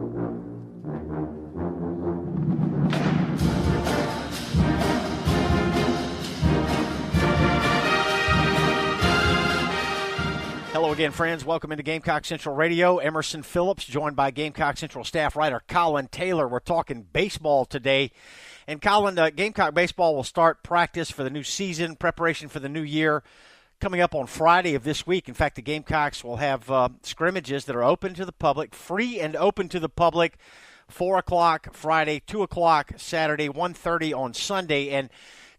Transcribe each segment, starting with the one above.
Hello again, friends. Welcome into Gamecock Central Radio. Emerson Phillips, joined by Gamecock Central staff writer Collyn Taylor. We're talking baseball today. And Collyn, Gamecock baseball will start practice for the new season, preparation for the new year, coming up on Friday of this week. In fact, the Gamecocks will have scrimmages that are open to the public, free and open to the public, 4 o'clock Friday, 2 o'clock Saturday, 1:30 on Sunday. And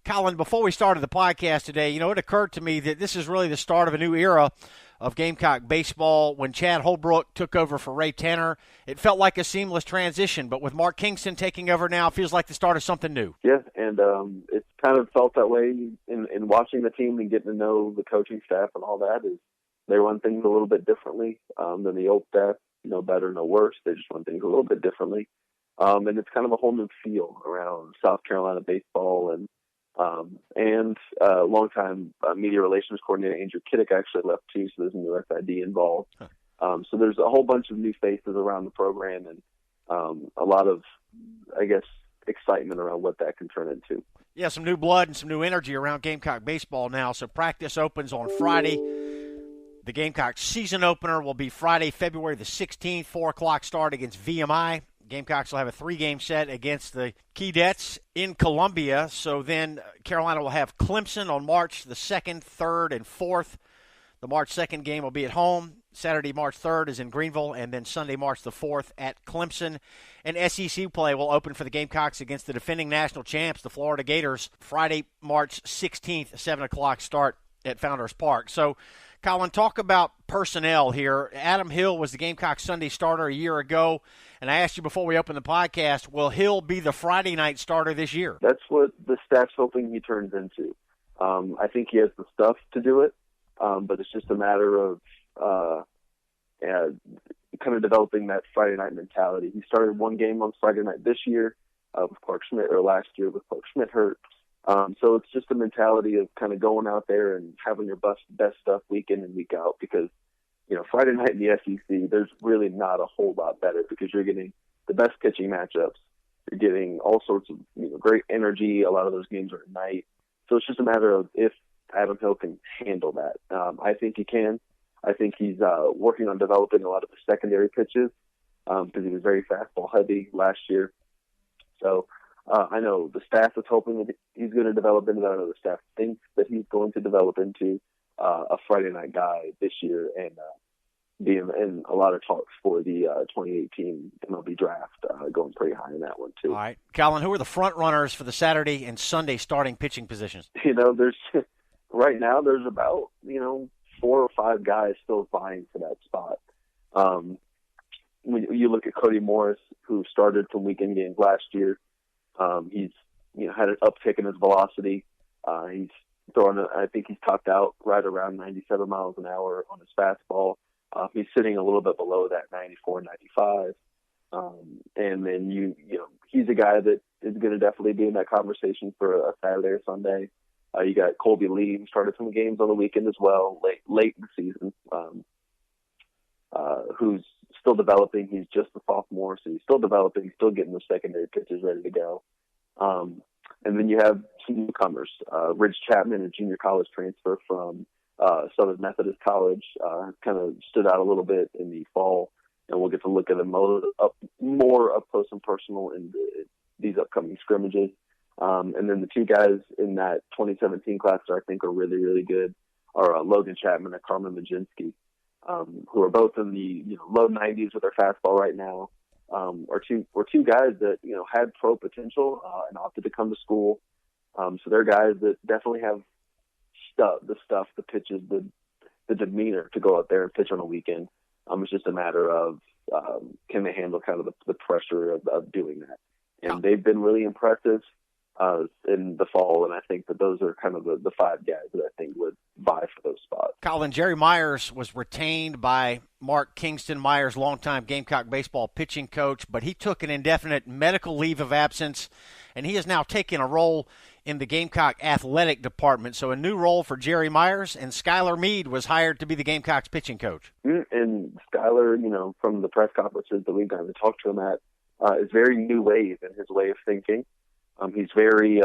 Collyn, before we started the podcast today, it occurred to me that this is really the start of a new era of Gamecock baseball. When Chad Holbrook took over for Ray Tanner, it felt like a seamless transition. But with Mark Kingston taking over now, it feels like the start of something new. Yeah, and it's kind of felt that way in watching the team and getting to know the coaching staff and all that. Is they run things a little bit differently than the old staff. No better, no worse. They just run things a little bit differently. And it's kind of a whole new feel around South Carolina baseball. And longtime media relations coordinator Andrew Kiddick actually left too, so there's a new SID involved. So there's a whole bunch of new faces around the program and a lot of, I guess, excitement around what that can turn into. Yeah, some new blood and some new energy around Gamecock baseball now. So practice opens on Friday. The Gamecock season opener will be Friday, February the 16th, 4 o'clock start against VMI. Gamecocks will have a 3-game set against the Keydets in Columbia. So then Carolina will have Clemson on March the 2nd, 3rd, and 4th. The March 2nd game will be at home. Saturday, March 3rd is in Greenville, and then Sunday, March the 4th at Clemson. And SEC play will open for the Gamecocks against the defending national champs, the Florida Gators, Friday, March 16th, 7 o'clock start at Founders Park. So, Collyn, talk about personnel here. Adam Hill was the Gamecock Sunday starter a year ago, and I asked you before we opened the podcast, will Hill be the Friday night starter this year? That's what the staff's hoping he turns into. I think he has the stuff to do it, but it's just a matter of kind of developing that Friday night mentality. He started one game on Friday night this year with Clark Schmidt, or last year with Clark Schmidt hurt. So it's just a mentality of kind of going out there and having your best stuff week in and week out, because, Friday night in the SEC, there's really not a whole lot better because you're getting the best pitching matchups. You're getting all sorts of great energy. A lot of those games are at night. So it's just a matter of if Adam Hill can handle that. I think he can. I think he's working on developing a lot of the secondary pitches because he was very fastball heavy last year. So I know the staff is hoping that he's going to develop into that. I know the staff thinks that he's going to develop into a Friday night guy this year and be in a lot of talks for the 2018 MLB draft, going pretty high in that one too. All right. Collyn, who are the front runners for the Saturday and Sunday starting pitching positions? There's right now there's about 4 or 5 guys still vying for that spot. When you look at Cody Morris, who started some weekend games last year, he's had an uptick in his velocity. He's throwing, I think he's topped out right around 97 miles an hour on his fastball. He's sitting a little bit below that 94, 95. And then he's a guy that is going to definitely be in that conversation for a Saturday or Sunday. You got Colby Lee, who started some games on the weekend as well, late in the season, who's still developing. He's just a sophomore, so he's still developing. He's still getting the secondary pitches ready to go. And then you have some newcomers. Ridge Chapman, a junior college transfer from Southern Methodist College, kind of stood out a little bit in the fall, and we'll get to look at him more up close and personal in these upcoming scrimmages. And then the 2 guys in that 2017 class that I think are really, really good are Logan Chapman and Carmen Majinski, who are both in the low 90s with their fastball right now. Are two guys that had pro potential and opted to come to school. So they're guys that definitely have the pitches, the demeanor to go out there and pitch on a weekend. It's just a matter of can they handle kind of the pressure of doing that. And they've been really impressive in the fall, and I think that those are kind of the 5 guys that I think would vie for those spots. Collyn, Jerry Myers was retained by Mark Kingston, Myers' longtime Gamecock baseball pitching coach, but he took an indefinite medical leave of absence, and he has now taken a role in the Gamecock athletic department. So a new role for Jerry Myers, and Skylar Meade was hired to be the Gamecocks pitching coach. And Skylar, from the press conferences that we've gotten to talk to him at, is very new wave in his way of thinking. He's very,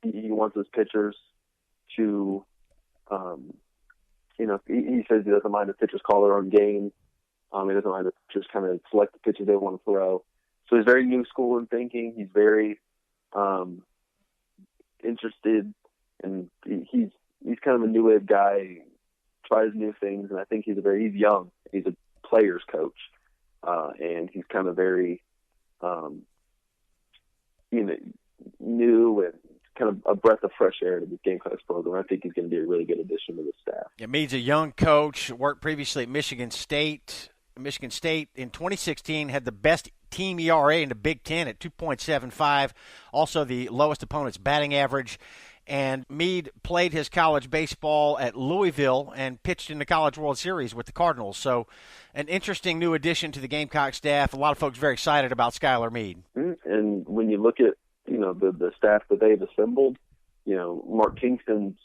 he wants his pitchers to, he says he doesn't mind the pitchers call their own game. He doesn't mind the pitchers kind of select the pitches they want to throw. So he's very new school in thinking. He's very interested, and he's kind of a new wave guy. Tries new things, and I think he's young. He's a player's coach, and he's kind of very, new and kind of a breath of fresh air to the Gamecocks program. I think he's going to be a really good addition to the staff. Yeah, Meade's a young coach, worked previously at Michigan State. Michigan State in 2016 had the best team ERA in the Big Ten at 2.75, also the lowest opponent's batting average. And Meade played his college baseball at Louisville and pitched in the College World Series with the Cardinals. So an interesting new addition to the Gamecock staff. A lot of folks very excited about Skylar Meade. And when you look at, the staff that they've assembled, Mark Kingston's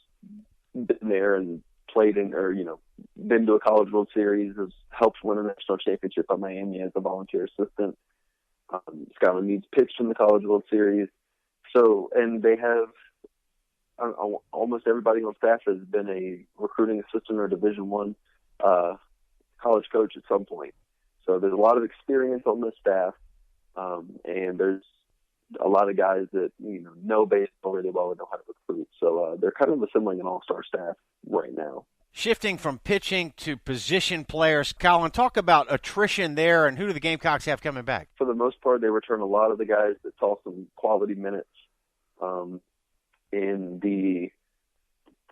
been there and played in, or, been to a College World Series, has helped win a national championship at Miami as a volunteer assistant. Skylar Meade's pitched in the College World Series. So, and they have, almost everybody on staff has been a recruiting assistant or Division I college coach at some point. So there's a lot of experience on this staff, and there's a lot of guys that know baseball really well and know how to recruit. So they're kind of assembling an all-star staff right now. Shifting from pitching to position players, Collyn, talk about attrition there, and who do the Gamecocks have coming back? For the most part, they return a lot of the guys that saw some quality minutes in the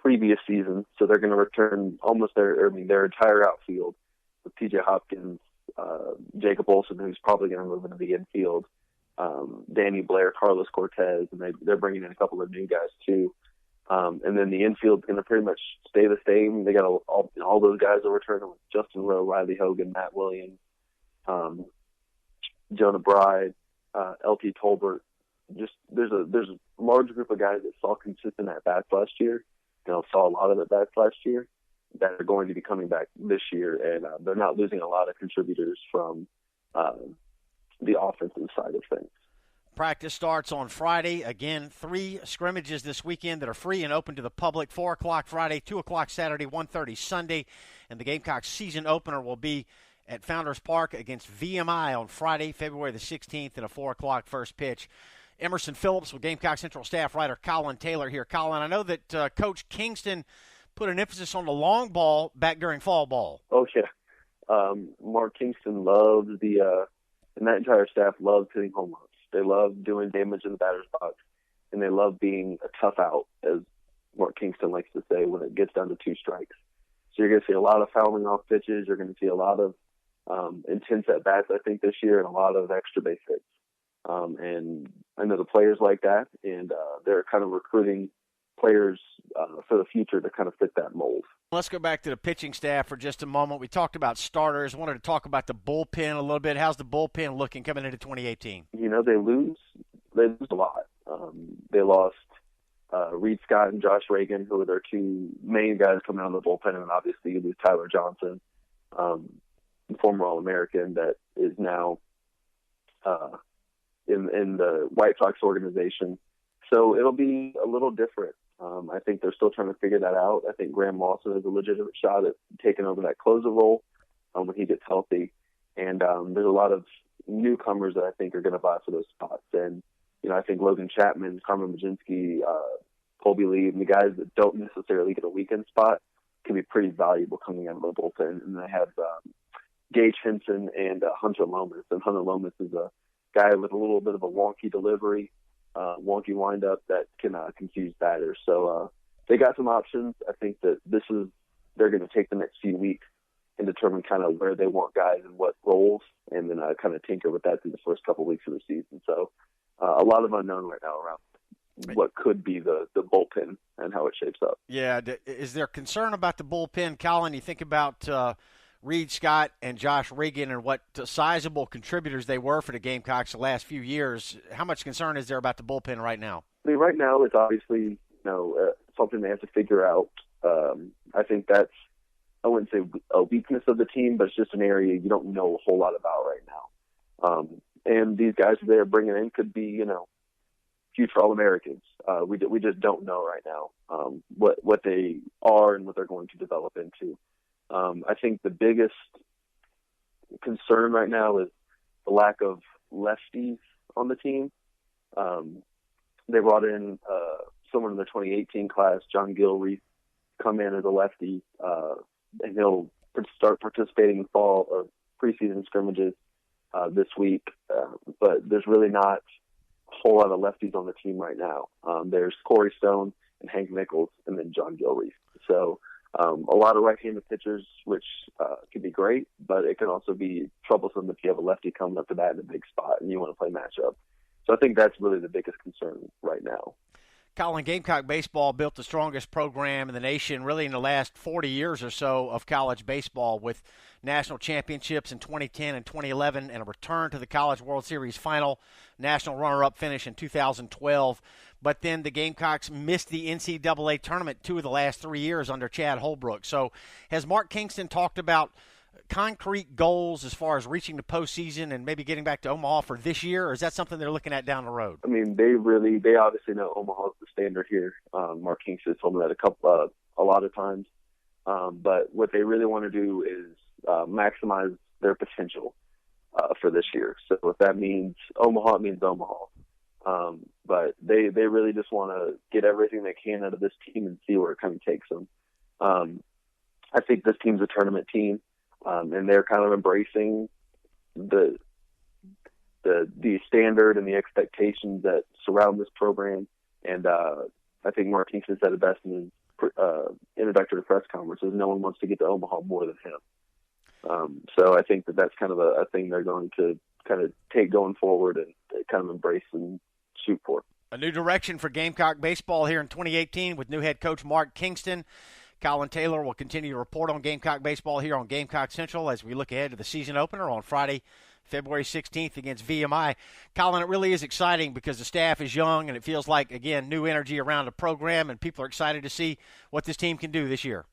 previous season. So they're going to return almost their entire outfield with T.J. Hopkins, Jacob Olson, who's probably going to move into the infield, Danny Blair, Carlos Cortez, and they're bringing in a couple of new guys too. And then the infield's going to pretty much stay the same. They got all those guys will return with Justin Rowe, Riley Hogan, Matt Williams, Jonah Bride, L.T. Tolbert. Just there's a large group of guys that saw consistent at bats last year, saw a lot of at bats last year, that are going to be coming back this year, and they're not losing a lot of contributors from the offensive side of things. Practice starts on Friday. Again, 3 scrimmages this weekend that are free and open to the public. 4 o'clock Friday, 2 o'clock Saturday, 1:30 Sunday. And the Gamecocks season opener will be at Founders Park against VMI on Friday, February the 16th, and a 4 o'clock first pitch. Emerson Phillips with Gamecock Central staff writer Collyn Taylor here. Collyn, I know that Coach Kingston put an emphasis on the long ball back during fall ball. Oh, yeah. Mark Kingston loves and that entire staff loves hitting home runs. They love doing damage in the batter's box, and they love being a tough out, as Mark Kingston likes to say, when it gets down to 2 strikes. So you're going to see a lot of fouling off pitches. You're going to see a lot of intense at-bats, I think, this year, and a lot of extra base hits. And I know the players like that, and they're kind of recruiting players for the future to kind of fit that mold. Let's go back to the pitching staff for just a moment. We talked about starters. Wanted to talk about the bullpen a little bit. How's the bullpen looking coming into 2018? They lose a lot. They lost Reed Scott and Josh Reagan, who are their 2 main guys coming out of the bullpen, and obviously you lose Tyler Johnson, former All-American that is now in the White Sox organization. So it'll be a little different. I think they're still trying to figure that out. I think Graham Lawson has a legitimate shot at taking over that closer role when he gets healthy. And there's a lot of newcomers that I think are going to vie for those spots. And, I think Logan Chapman, Carmen Majinski, Colby Lee, and the guys that don't necessarily get a weekend spot can be pretty valuable coming out of the bullpen. And they have Gage Henson and Hunter Lomas. And Hunter Lomas is a guy with a little bit of a wonky delivery, wonky windup that can confuse batters. So they got some options. I think that they're going to take the next few weeks and determine kind of where they want guys and what roles, and then kind of tinker with that through the first couple of weeks of the season. So a lot of unknown right now around what could be the bullpen and how it shapes up. Yeah. Is there concern about the bullpen, Collyn? You think about Reed Scott and Josh Regan and what sizable contributors they were for the Gamecocks the last few years. How much concern is there about the bullpen right now? I mean, right now it's obviously something they have to figure out. I think that's, I wouldn't say a weakness of the team, but it's just an area you don't know a whole lot about right now. And these guys they're bringing in could be, future All-Americans. We just don't know right now what they are and what they're going to develop into. I think the biggest concern right now is the lack of lefties on the team. They brought in someone in the 2018 class, John Gilreath, come in as a lefty, and he'll start participating in fall or preseason scrimmages this week. But there's really not a whole lot of lefties on the team right now. There's Corey Stone and Hank Nichols, and then John Gilreath. So a lot of right-handed pitchers, which can be great, but it can also be troublesome if you have a lefty coming up to bat in a big spot and you want to play matchup. So I think that's really the biggest concern right now. Collyn, Gamecock baseball built the strongest program in the nation really in the last 40 years or so of college baseball, with national championships in 2010 and 2011 and a return to the College World Series final, national runner-up finish in 2012. But then the Gamecocks missed the NCAA tournament 2 of the last 3 years under Chad Holbrook. So has Mark Kingston talked about concrete goals as far as reaching the postseason and maybe getting back to Omaha for this year, or is that something they're looking at down the road? I mean, they obviously know Omaha's the standard here. Mark Kingston told me that a lot of times. But what they really want to do is maximize their potential for this year. So if that means Omaha, it means Omaha. But they really just want to get everything they can out of this team and see where it kind of takes them. I think this team's a tournament team. And they're kind of embracing the standard and the expectations that surround this program. And I think Mark Kingston said it best in his introductory press conference: no one wants to get to Omaha more than him. So I think that's kind of a thing they're going to kind of take going forward and kind of embrace and shoot for. A new direction for Gamecock baseball here in 2018 with new head coach Mark Kingston. Collyn Taylor will continue to report on Gamecock baseball here on Gamecock Central as we look ahead to the season opener on Friday, February 16th against VMI. Collyn, it really is exciting because the staff is young and it feels like, again, new energy around the program, and people are excited to see what this team can do this year.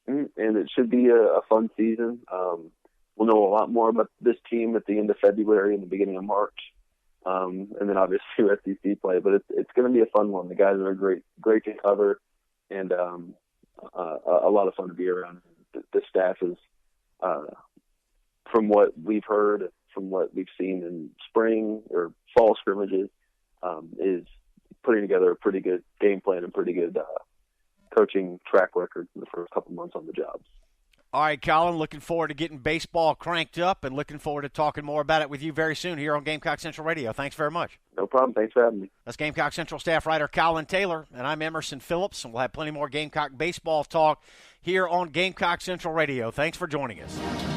And it should be a fun season. We'll know a lot more about this team at the end of February and the beginning of March. And then obviously SEC play, but it's going to be a fun one. The guys are great to cover, and a lot of fun to be around. The staff is, from what we've heard, from what we've seen in spring or fall scrimmages, is putting together a pretty good game plan and pretty good coaching track record for the first couple months on the job. All right, Collyn, looking forward to getting baseball cranked up and looking forward to talking more about it with you very soon here on Gamecock Central Radio. Thanks very much. No problem. Thanks for having me. That's Gamecock Central staff writer Collyn Taylor, and I'm Emerson Phillips, and we'll have plenty more Gamecock baseball talk here on Gamecock Central Radio. Thanks for joining us.